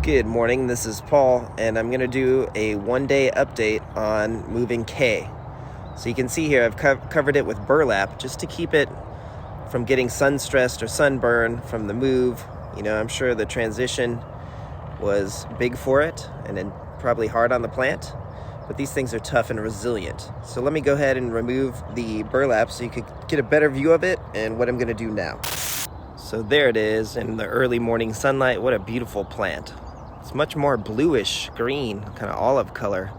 Good morning, this is Paul, and I'm going to do a one-day update on moving Kay. So you can see here I've covered it with burlap just to keep it from getting sun-stressed or sunburn from the move. You know, I'm sure the transition was big for it and then probably hard on the plant, but these things are tough and resilient. So let me go ahead and remove the burlap so you could get a better view of it and what I'm going to do now. So there it is in the early morning sunlight. What a beautiful plant. It's much more bluish green, kind of olive color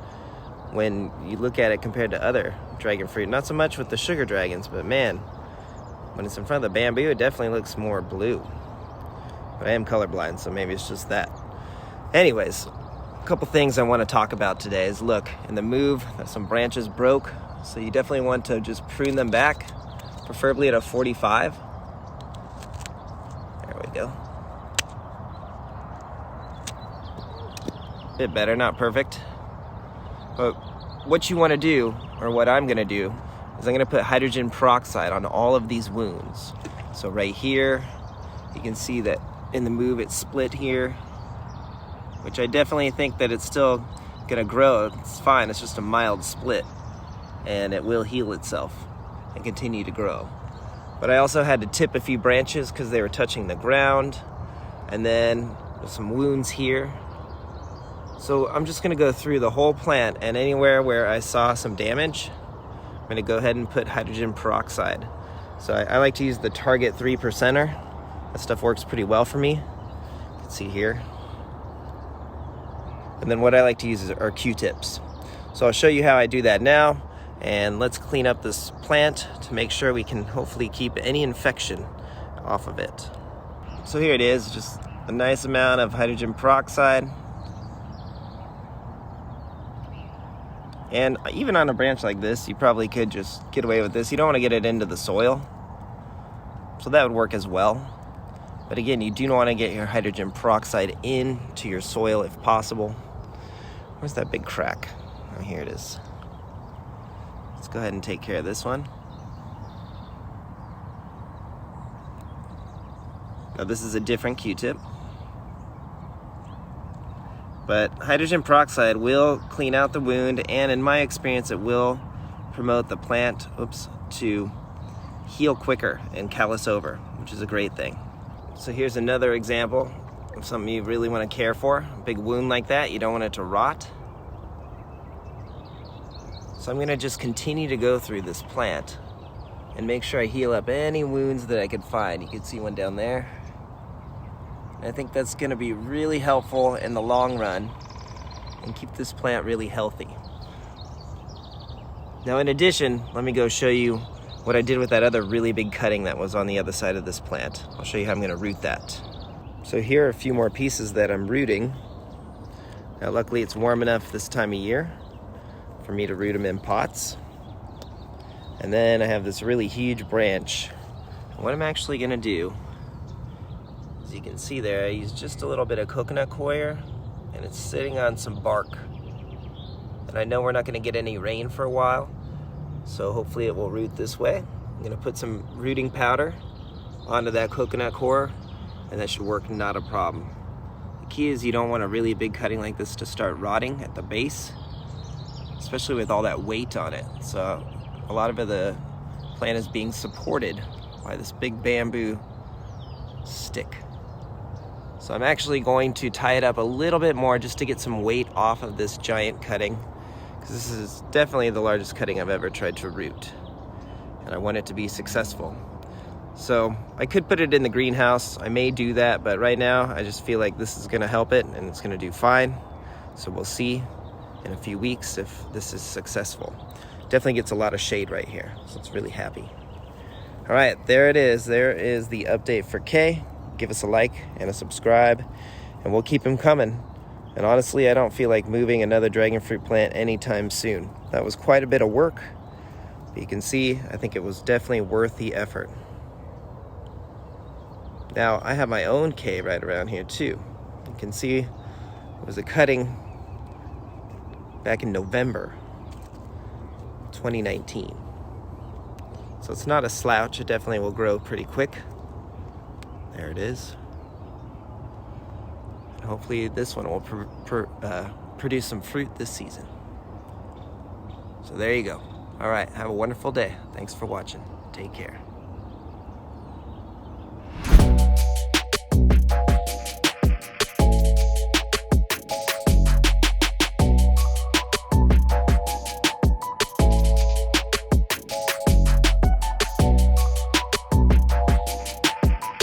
when you look at it compared to other dragon fruit. Not so much with the sugar dragons, but man, when it's in front of the bamboo, it definitely looks more blue. But I am colorblind, so maybe it's just that. Anyways, a couple things I want to talk about today is look, in the move, some branches broke, so you definitely want to just prune them back, preferably at a 45. There we go. Bit better, not perfect. But what you want to do, or what I'm going to do, is I'm going to put hydrogen peroxide on all of these wounds. So right here, you can see that in the move it's split here, which I definitely think that it's still going to grow. It's fine, it's just a mild split, and it will heal itself and continue to grow. But I also had to tip a few branches because they were touching the ground, and then there's some wounds here. So I'm just going to go through the whole plant, and anywhere where I saw some damage, I'm going to go ahead and put hydrogen peroxide. So I like to use the Target 3%er. That stuff works pretty well for me. You can see here. And then what I like to use are Q-tips. So I'll show you how I do that now, and let's clean up this plant to make sure we can hopefully keep any infection off of it. So here it is, just a nice amount of hydrogen peroxide. And even on a branch like this, you probably could just get away with this. You don't want to get it into the soil, so that would work as well. But again, you do want to get your hydrogen peroxide into your soil if possible. Where's that big crack? Oh, here it is. Let's go ahead and take care of this one. Now this is a different Q-tip. But hydrogen peroxide will clean out the wound, and in my experience, it will promote the plant to heal quicker and callus over, which is a great thing. So here's another example of something you really want to care for. A big wound like that, you don't want it to rot. So I'm going to just continue to go through this plant and make sure I heal up any wounds that I could find. You can see one down there. I think that's going to be really helpful in the long run and keep this plant really healthy. Now in addition, let me go show you what I did with that other really big cutting that was on the other side of this plant. I'll show you how I'm going to root that. So here are a few more pieces that I'm rooting. Now luckily it's warm enough this time of year for me to root them in pots. And then I have this really huge branch. And what I'm actually going to do, as you can see there, I used just a little bit of coconut coir, and it's sitting on some bark. And I know we're not going to get any rain for a while, so hopefully it will root this way. I'm going to put some rooting powder onto that coconut coir, and that should work not a problem. The key is you don't want a really big cutting like this to start rotting at the base, especially with all that weight on it. So a lot of the plant is being supported by this big bamboo stick. So I'm actually going to tie it up a little bit more just to get some weight off of this giant cutting, because this is definitely the largest cutting I've ever tried to root, and I want it to be successful. So I could put it in the greenhouse. I may do that, but right now I just feel like this is going to help it and it's going to do fine. So we'll see in a few weeks if this is successful. Definitely gets a lot of shade right here, so it's really happy. All right, there it is. There is the update for Kay. Give us a like and a subscribe, and we'll keep them coming. And honestly, I don't feel like moving another dragon fruit plant anytime soon. That was quite a bit of work, but you can see, I think it was definitely worth the effort. Now, I have my own Kay right around here too. You can see it was a cutting back in November 2019. So it's not a slouch, it definitely will grow pretty quick. There it is. hopefully this one will produce some fruit this season. So there you go. All right, have a wonderful day. Thanks for watching. Take care.